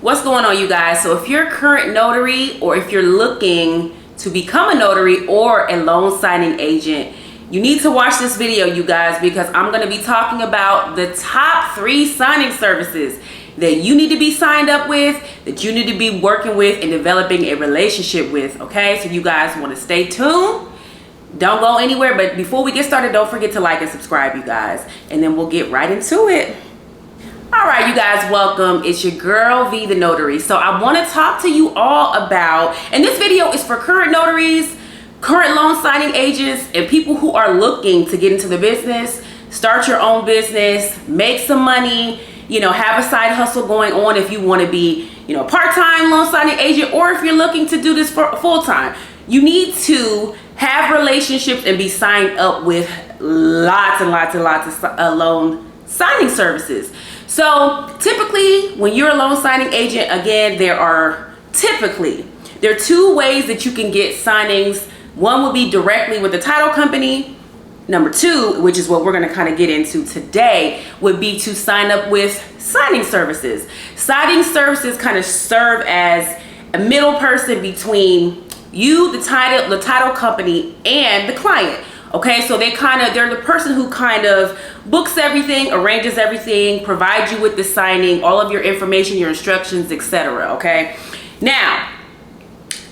What's going on, you guys? So if you're a current notary, or if you're looking to become a notary or a loan signing agent, you need to watch this video, you guys, because I'm going to be talking about the top 3 signing services that you need to be signed up with, that you need to be working with and developing a relationship with. Okay, so you guys want to stay tuned. Don't go anywhere, but before we get started, don't forget to like and subscribe, you guys, and then we'll get right into it. All right, you guys, welcome. It's your girl V the Notary. So I want to talk to you all about, and this video is for current notaries, current loan signing agents, and people who are looking to get into the business, start your own business, make some money, have a side hustle going on if you want to be, a part-time loan signing agent, or if you're looking to do this for full-time. You need to have relationships and be signed up with lots and lots and lots of loan signing services. So typically, when you're a loan signing agent, again, there are 2 ways that you can get signings. One would be directly with the title company. Number 2, which is what we're going to kind of get into today, would be to sign up with signing services. Signing services kind of serve as a middle person between you, the title company, and the client. Okay, so they're the person who kind of books everything, arranges everything, provides you with the signing, all of your information, your instructions, etc. Okay, now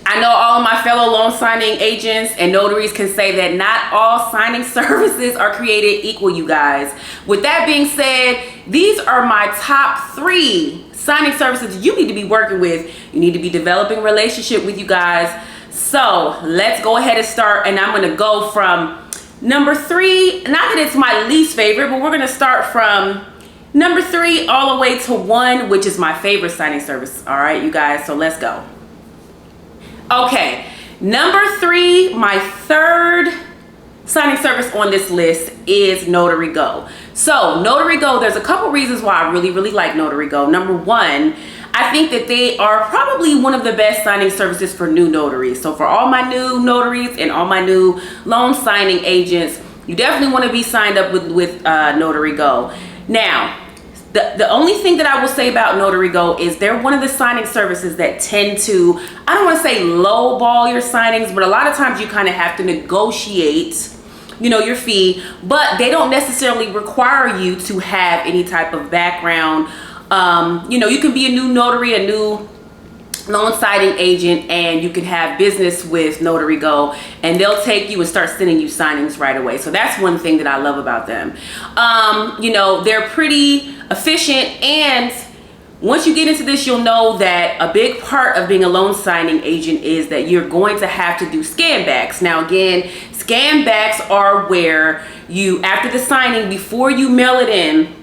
I know all of my fellow loan signing agents and notaries can say that not all signing services are created equal, you guys. With that being said, these are my top 3 signing services you need to be working with. You need to be developing a relationship with, you guys. So let's go ahead and start, and I'm going to go from number 3, not that it's my least favorite, but we're going to start from number 3 all the way to 1, which is my favorite signing service. All right, you guys, so let's go. Okay, number 3, my third signing service on this list is Notary Go. So Notary Go, there's a couple reasons why I really like Notary Go. Number 1, I think that they are probably one of the best signing services for new notaries. So for all my new notaries and all my new loan signing agents, you definitely want to be signed up with Notary Go. Now, the only thing that I will say about Notary Go is they're one of the signing services that tend to, I don't want to say lowball your signings, but a lot of times you kind of have to negotiate, your fee, but they don't necessarily require you to have any type of background. You can be a new notary, a new loan signing agent, and you can have business with Notary Go, and they'll take you and start sending you signings right away. So that's one thing that I love about them. They're pretty efficient, and once you get into this, you'll know that a big part of being a loan signing agent is that you're going to have to do scan backs. Now again, scan backs are where you, after the signing, before you mail it in,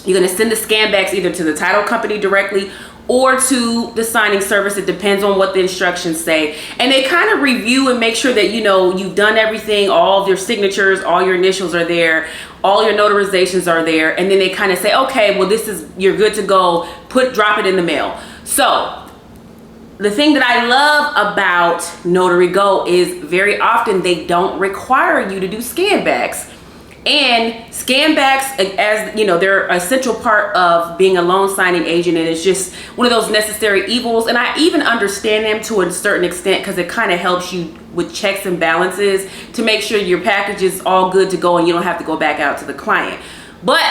you're going to send the scan backs either to the title company directly or to the signing service. It depends on what the instructions say. And they kind of review and make sure that, you've done everything, all of your signatures, all your initials are there, all your notarizations are there. And then they kind of say, okay, well, you're good to go, drop it in the mail. So the thing that I love about Notary Go is very often they don't require you to do scan backs. And scan backs, as they're an essential part of being a loan signing agent, and it's just one of those necessary evils. And I even understand them to a certain extent because it kind of helps you with checks and balances to make sure your package is all good to go and you don't have to go back out to the client. But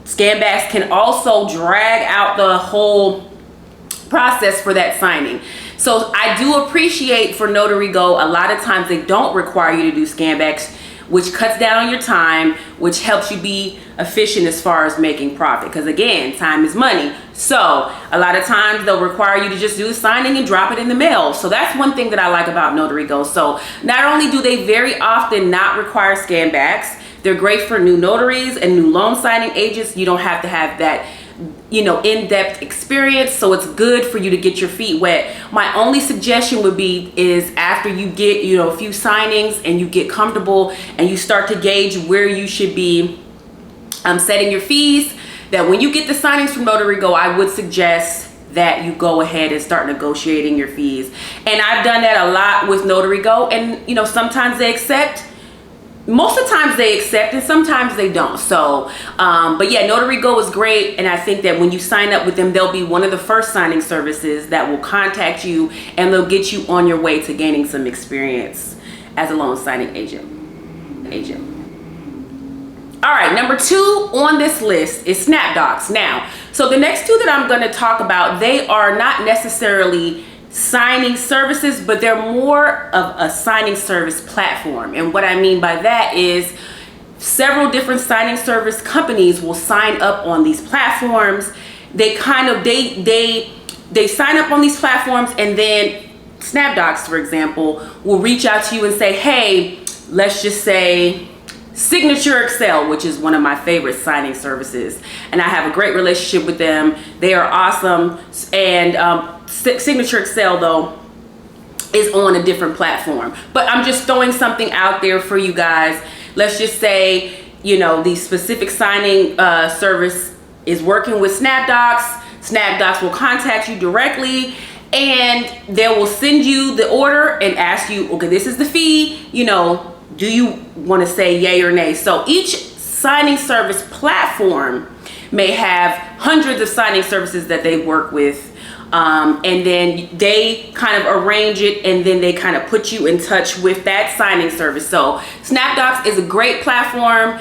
scan backs can also drag out the whole process for that signing. So I do appreciate for Notary Go, a lot of times they don't require you to do scan backs, which cuts down on your time, which helps you be efficient as far as making profit. Because again, time is money. So a lot of times they'll require you to just do the signing and drop it in the mail. So that's one thing that I like about Notary Go. So not only do they very often not require scan backs, they're great for new notaries and new loan signing agents. You don't have to have that in-depth experience, so it's good for you to get your feet wet. My only suggestion would be is after you get a few signings and you get comfortable and you start to gauge where you should be setting your fees, that when you get the signings from Notary Go, I would suggest that you go ahead and start negotiating your fees. And I've done that a lot with Notary Go, and sometimes they accept most of the times they accept and sometimes they don't. So but yeah, Notary Go is great, and I think that when you sign up with them, they'll be one of the first signing services that will contact you, and they'll get you on your way to gaining some experience as a loan signing agent. All right, number 2 on this list is SnapDocs. Now, so the next 2 that I'm going to talk about, they are not necessarily signing services, but they're more of a signing service platform. And what I mean by that is several different signing service companies will sign up on these platforms. They kind of, they sign up on these platforms, and then SnapDocs, for example, will reach out to you and say, hey, let's just say Signature Excel, which is one of my favorite signing services, and I have a great relationship with them. They are awesome. And Signature Excel, though, is on a different platform. But I'm just throwing something out there for you guys. Let's just say, you know, the specific signing service is working with SnapDocs. SnapDocs will contact you directly, and they will send you the order and ask you, okay, this is the fee, you know, do you want to say yay or nay? So each signing service platform may have hundreds of signing services that they work with, and then they kind of arrange it, and then they kind of put you in touch with that signing service. So SnapDocs is a great platform.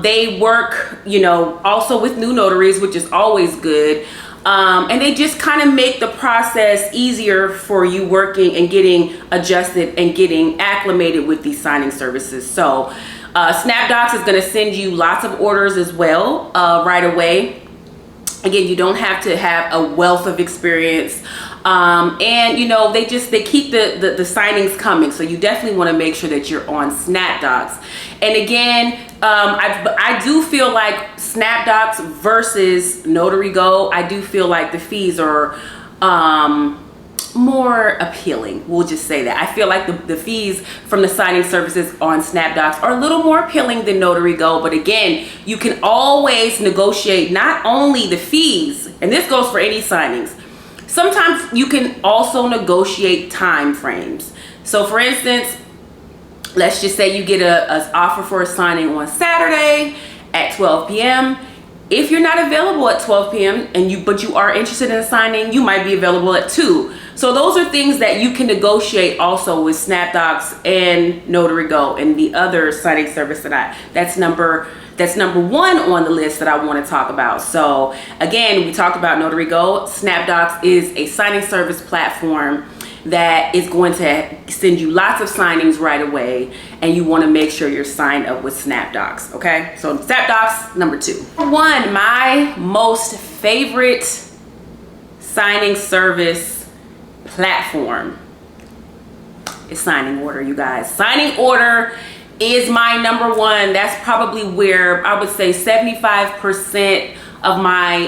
They work, you know, also with new notaries, which is always good. And they just kind of make the process easier for you working and getting adjusted and getting acclimated with these signing services. So SnapDocs is going to send you lots of orders as well right away. Again, you don't have to have a wealth of experience. And you know, they keep the signings coming. So you definitely want to make sure that you're on SnapDocs. And again, I do feel like SnapDocs versus Notary Go, I do feel like the fees are more appealing. We'll just say that. I feel like the fees from the signing services on SnapDocs are a little more appealing than Notary Go. But again, you can always negotiate not only the fees, and this goes for any signings. Sometimes you can also negotiate time frames. So for instance, let's just say you get an offer for a signing on Saturday at 12 p.m. If you're not available at 12 p.m. but you are interested in a signing, you might be available at 2. So those are things that you can negotiate also with SnapDocs and Notary Go and the other signing service that's number 1 on the list that I want to talk about. So again, we talked about Notary Go. SnapDocs is a signing service platform that is going to send you lots of signings right away, and you want to make sure you're signed up with SnapDocs. Okay, so SnapDocs, number 2. 1, my most favorite signing service platform is Signing Order, you guys. Signing Order is my number 1. That's probably where I would say 75% of my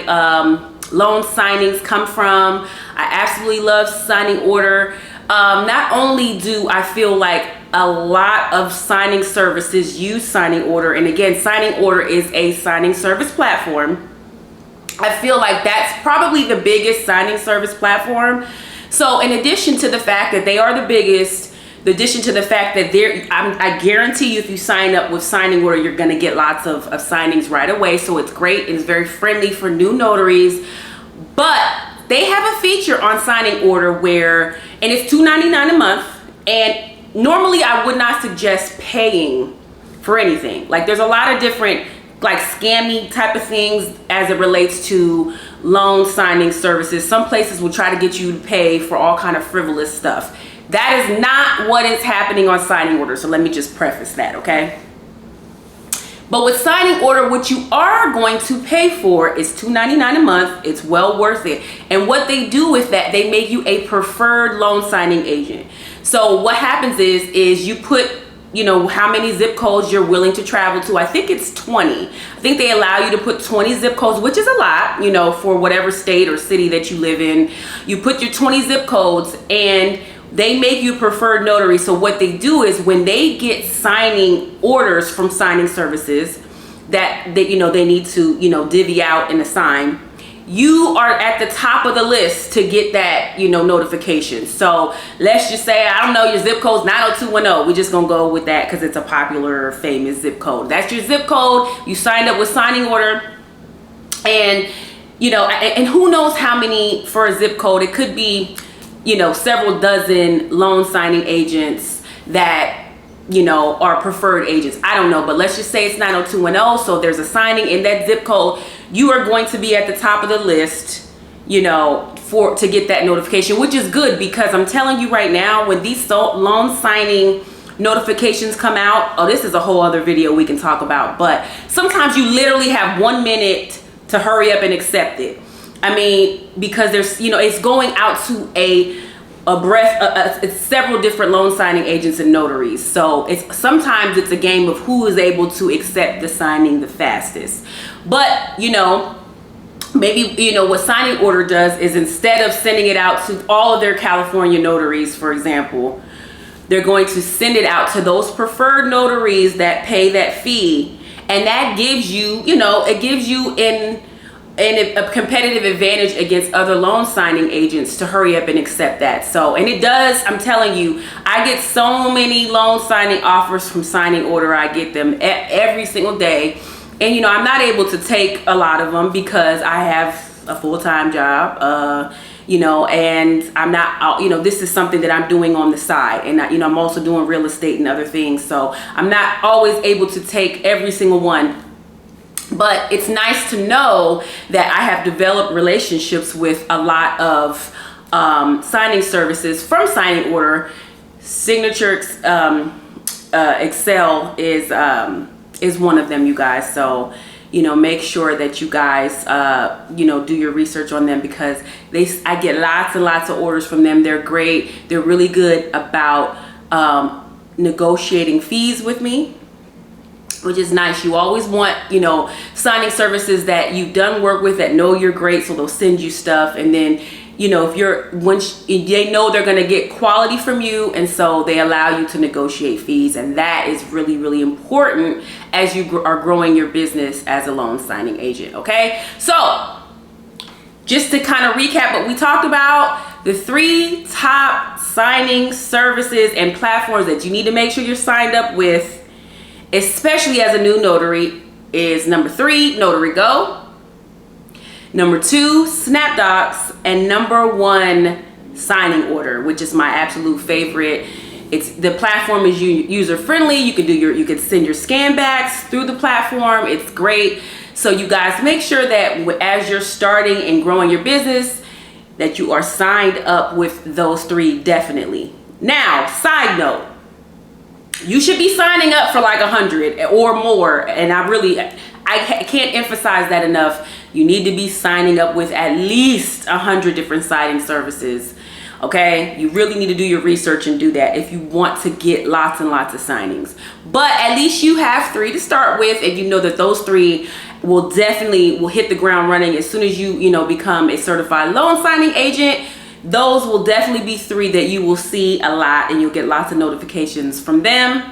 loan signings come from. I absolutely love Signing Order. Not only do I feel like a lot of signing services use Signing Order, and again, Signing Order is a signing service platform. I feel like that's probably the biggest signing service platform. So in addition to the fact that they are the biggest, in addition to the fact that I guarantee you, if you sign up with Signing Order, you're going to get lots of signings right away. So it's great. It's very friendly for new notaries. But they have a feature on Signing Order where, and it's $2.99 a month. And normally I would not suggest paying for anything. Like, there's a lot of different like scammy type of things as it relates to loan signing services. Some places will try to get you to pay for all kind of frivolous stuff. That is not what is happening on Signing Order. So let me just preface that, okay? But with Signing Order, what you are going to pay for is $2.99 a month. It's well worth it. And what they do with that, they make you a preferred loan signing agent. So what happens is you put, you know, how many zip codes you're willing to travel to. I think it's 20. I think they allow you to put 20 zip codes, which is a lot, you know, for whatever state or city that you live in. You put your 20 zip codes and they make you preferred notary. So what they do is when they get signing orders from signing services that you know they need to, you know, divvy out and assign, you are at the top of the list to get that, you know, notification. So let's just say, I don't know, your zip code's 90210. We're just gonna go with that because it's a popular, famous zip code. That's your zip code. You signed up with signing order, and you know, and who knows how many for a zip code. It could be, you know, several dozen loan signing agents that, you know, are preferred agents. I don't know, but let's just say it's 90210. So there's a signing in that zip code. You are going to be at the top of the list, you know, to get that notification, which is good, because I'm telling you right now, when these loan signing notifications come out, oh, this is a whole other video we can talk about, but sometimes you literally have 1 minute to hurry up and accept it. I mean, because there's, you know, it's going out to it's several different loan signing agents and notaries. So sometimes it's a game of who is able to accept the signing the fastest. But, you know, maybe, you know, what signing order does is, instead of sending it out to all of their California notaries, for example, they're going to send it out to those preferred notaries that pay that fee. And that gives you, you know, it gives you a competitive advantage against other loan signing agents to hurry up and accept that. So, and it does, I'm telling you, I get so many loan signing offers from signing order. I get them every single day. And, you know, I'm not able to take a lot of them because I have a full-time job, you know, and I'm not, you know, this is something that I'm doing on the side. And, you know, I'm also doing real estate and other things. So I'm not always able to take every single one. But it's nice to know that I have developed relationships with a lot of signing services from signing order. Signature Excel is one of them, you guys. So, you know, make sure that you guys, you know, do your research on them, because I get lots and lots of orders from them. They're great. They're really good about negotiating fees with me, which is nice. You always want, you know, signing services that you've done work with, that know you're great, so they'll send you stuff. And then, you know, they know they're going to get quality from you, and so they allow you to negotiate fees. And that is really, really important as you are growing your business as a loan signing agent. Okay, so just to kind of recap what we talked about, the 3 top signing services and platforms that you need to make sure you're signed up with, especially as a new notary, is number 3, Notary Go, number 2, SnapDocs, and number 1, Signing Order, which is my absolute favorite. The platform is user friendly. You can send your scan backs through the platform. It's great. So you guys, make sure that as you're starting and growing your business, that you are signed up with those 3 definitely. Now, side note, you should be signing up for like 100 or more. And I can't emphasize that enough. You need to be signing up with at least 100 different signing services. Okay, you really need to do your research and do that if you want to get lots and lots of signings. But at least you have 3 to start with, and you know that those 3 will hit the ground running as soon as you know, become a certified loan signing agent. Those will definitely be 3 that you will see a lot, and you'll get lots of notifications from them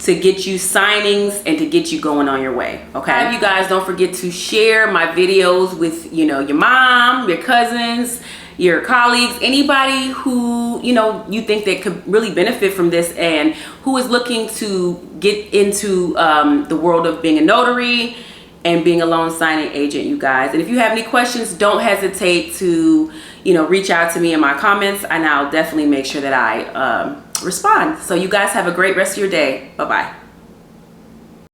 to get you signings and to get you going on your way. Okay, you guys, don't forget to share my videos with, you know, your mom, your cousins, your colleagues, anybody who, you know, you think that could really benefit from this and who is looking to get into the world of being a notary and being a loan signing agent, you guys. And if you have any questions, don't hesitate to, you know, reach out to me in my comments, and I'll definitely make sure that I respond. So you guys have a great rest of your day. Bye-bye.